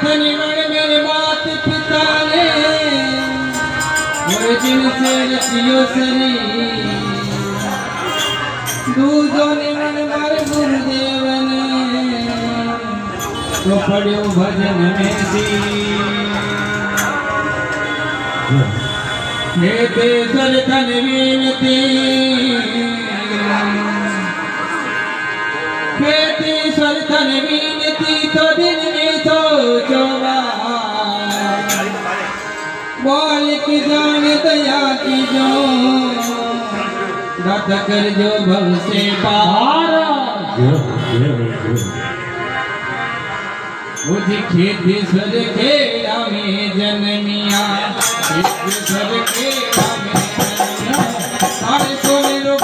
धनी मन मेरे मात पिता ने जिनसे रचियो शरीर दूजो ने मन मार गुरुदेव ने तो पढ़ो भजन में दी हेते सरथन विनती खेती सरथन विनती तो दिन में तो चोबा बोल की जान दया की जो दात कर जो भव से पार मुझे खेती सर खेड़ा में जन्मिया खेती सर खेड़ा में जन्मिया सारे सोने रो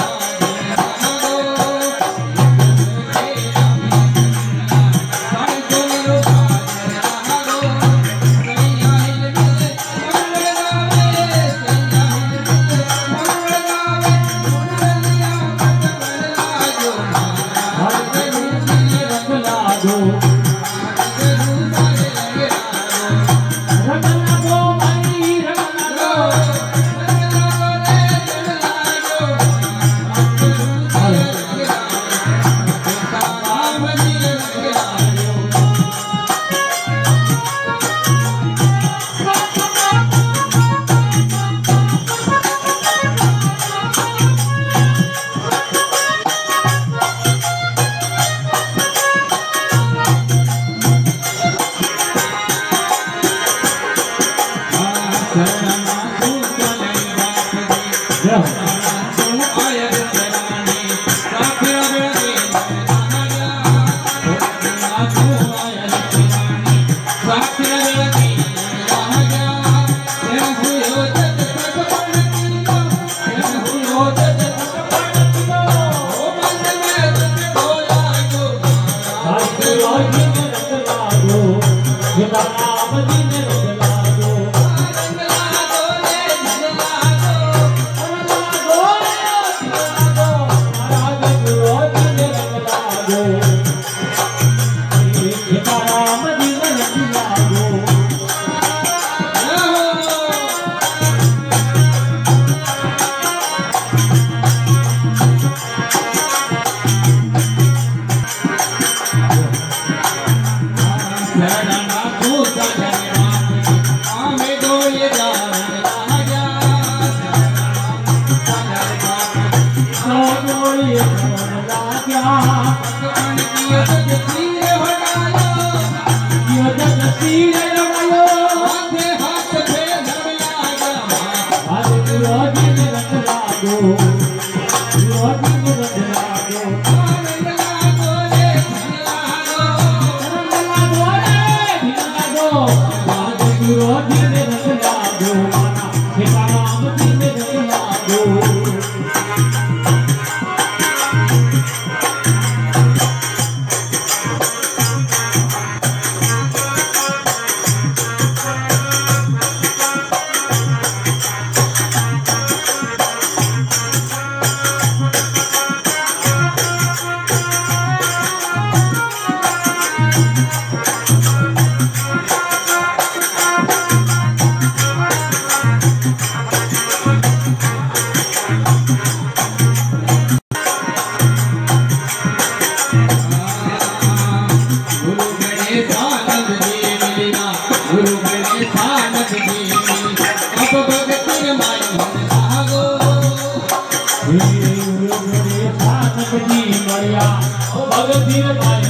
भगत